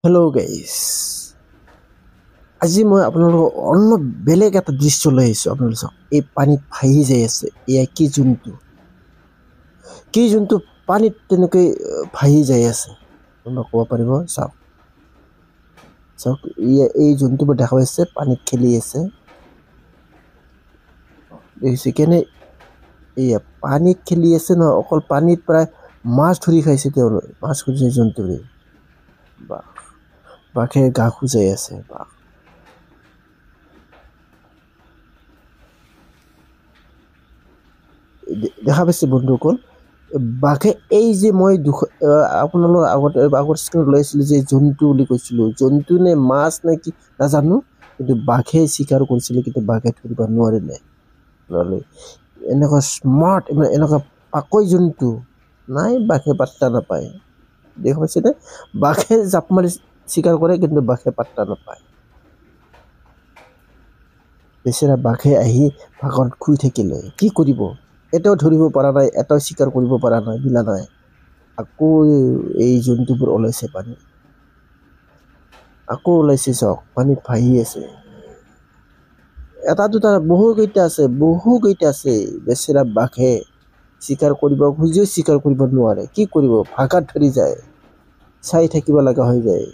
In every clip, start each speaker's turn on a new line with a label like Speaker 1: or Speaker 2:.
Speaker 1: Hello' guys, আজি মই আপোনালোকক অলপ বেলেগ এটা দৃশ্য লৈ আহিছোঁ। আপোনালোকে চাওক, এই পানীত ভাহি যাই আছে। এয়া কি জন্তু পানীত তেনেকৈ ভাহি যাই আছে, আপোনালোকে ক'ব পাৰিব? চাওক চাওক, এই জন্তুবোৰ দেখা পাইছে, পানীত খেলি আছে। দেখিছে কেনে এয়া পানীত খেলি আছে নহয়, অকল পানীত প্ৰায় মাছ ধৰি খাইছে। তেওঁলোকে মাছ ধৰিছে জন্তুবোৰে। বাঘে গা খুজাই আছে। দেখা পাইছে বন্ধুসকল, বাঘে এই যে মই আপোনালোকৰ আগৰ স্ক্ৰীণত লৈ আছিলোঁ যে জন্তু বুলি কৈছিলোঁ, জন্তু নে মাছ নে কি নাজানো, কিন্তু বাঘে চিকাৰ কৰিছিলে, কিন্তু বাঘে ধৰিব নোৱাৰিলে। এনেকুৱা স্মাৰ্ট, এনেকুৱা পাকৈ জন্তু নাই, বাঘে পাত্তা নাপায়। দেখা পাইছেনে? বাঘে জাপ মাৰি চিকাৰ কৰে, কিন্তু বাঘে পাত্তা নাপায়। বেচেৰা বাঘে আহি ভাগৰত শুই থাকিলে, কি কৰিব? এটাও ধৰিব পৰা নাই, এটাও চিকাৰ কৰিব পৰা নাই, মিলা নাই। আকৌ এই জন্তুবোৰ ওলাইছে পানীত, আকৌ ওলাইছে। চাওক, পানীত ভাহি আছে। এটা দুটা বহুকেইটা আছে। বেচেৰা বাঘে চিকাৰ কৰিব খুজিও চিকাৰ কৰিব নোৱাৰে। কি কৰিব? ভাগাত ধৰি যায়, চাই থাকিব লগা হৈ যায়।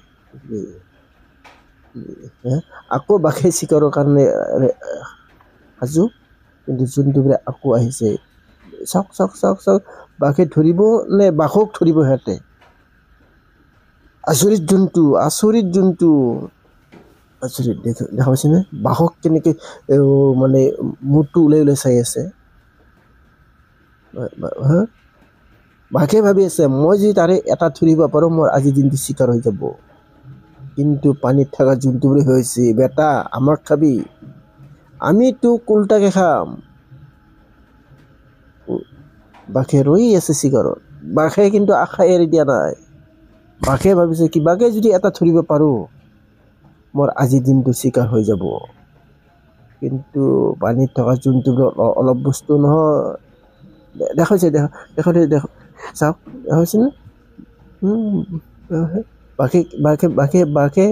Speaker 1: আকৌ বাঘে চিকাৰৰ কাৰণে সাজু, কিন্তু জন্তুবোৰে আকৌ আহিছে। চাওক, বাঘে ধৰিব নে বাঘক ধৰিব? সিহঁতে আচৰিত জন্তু। দেখা পাইছেনে? বাঘক কেনেকে মানে মূৰটো ওলাই চাই আছে। বাঘে ভাবি আছে, মই যদি তাৰে এটা ধৰিব পাৰোঁ, মোৰ আজি দিনটো চিকাৰ হৈ যাব। কিন্তু পানীত থকা জন্তুবোৰে হৈছে, বেটা আমাক খাবি, আমি তোক উল্টাকে খাম। বাঘে ৰৈ আছে চিকাৰত। বাঘে কিন্তু আশা এৰি দিয়া নাই। বাঘে ভাবিছে কি, বাঘে যদি এটা ধৰিব পাৰোঁ, মোৰ আজি দিনটো চিকাৰ হৈ যাব। কিন্তু পানীত থকা জন্তুবোৰ অলপ বস্তু নহয়। দেখাইছে চাওক, দেখাইছেনে? বাঘে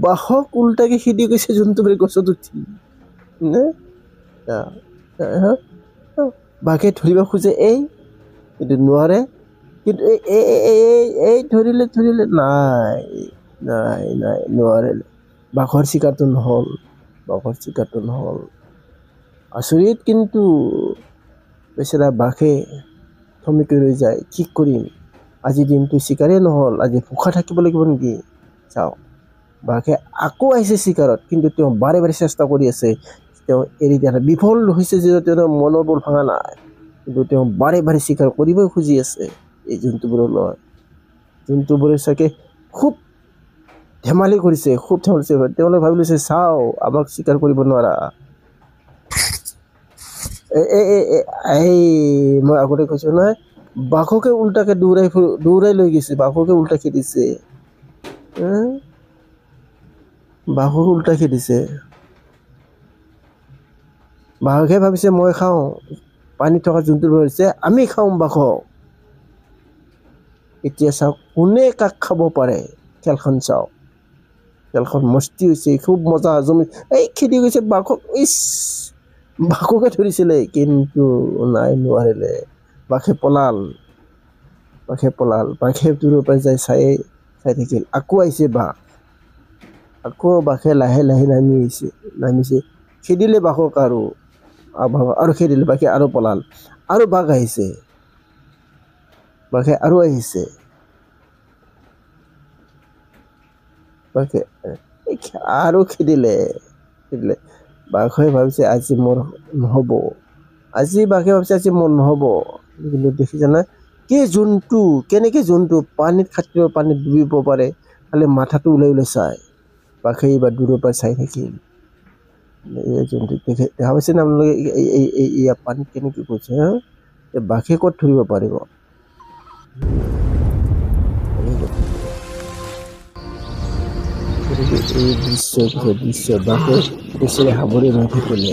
Speaker 1: বাঘক উল্টাকে খেদি গৈছে জন্তুবোৰে গছত উঠি। বাঘে ধৰিব খোজে, কিন্তু নোৱাৰে। কিন্তু এই ধৰিলে নাই, নোৱাৰিলে। বাঘৰ চিকাৰটো নহ'ল। আচৰিত, কিন্তু বেচেৰা বাঘে থমকি ৰৈ যায়। কি কৰিম, আজি দিনটো চিকাৰেই নহ'ল, আজি ভোকা থাকিব লাগিব নেকি? চাওক, বাঘে আকৌ আহিছে চিকাৰত, কিন্তু তেওঁ বাৰে চেষ্টা কৰি আছে। তেওঁ এৰি দিয়া নাই, বিফল হৈছে যদিও তেওঁৰ মনোবল ভঙা নাই। কিন্তু তেওঁ বাৰে চিকাৰ কৰিবই খুজি আছে। এই জন্তুবোৰে চাগে খুব ধেমালি কৰিছে। তেওঁলোকে ভাবি লৈছে, চাওঁ, আমাক চিকাৰ কৰিব নোৱাৰা। মই আগতে কৈছোঁ নহয়, বাঘকে উল্টাকে দৌৰাই লৈ গৈছে, বাঘকে উল্টা খেদিছে। বাঘে ভাবিছে মই খাওঁ, পানীত থকা জন্তুবোৰ ভাবিছে আমি খাওঁ বাঘক। এতিয়া চাওক, কোনে কাক খাব পাৰে। খেলখন চাওক, খেলখন মস্তি হৈছে, খুব মজা জমি। খেদি গৈছে বাঘক, বাঘকে ধৰিছিলে, কিন্তু নাই, নোৱাৰিলে। বাঘে পলাল। বাঘে দূৰৰ পৰা যাই চাই থাকিল। আকৌ আহিছে বাঘ। আকৌ বাঘে লাহে নামিছে, খেদিলে বাঘক আৰু খেদিলে। বাঘে আৰু পলাল, আৰু বাঘ আহিছে। বাঘে আৰু খেদিলে। বাঘে ভাবিছে আজি মোৰ নহ'ব। কিন্তু দেখিছানে, কেনেকে জন্তু পানীত ডুবিব পাৰে, খালি মাথাটো ওলাই চায়। বাঘে এইবাৰ দূৰৰ পৰা চাই থাকিল। জন্তু দেখা পাইছেনে আপোনালোকে? পানীত কেনেকে গৈছে। বাঘে ক'ত ধৰিব পাৰিব? এই দৃশ্য বাঘে বেচেৰা সাৱৰি ৰৈ থাকিলে।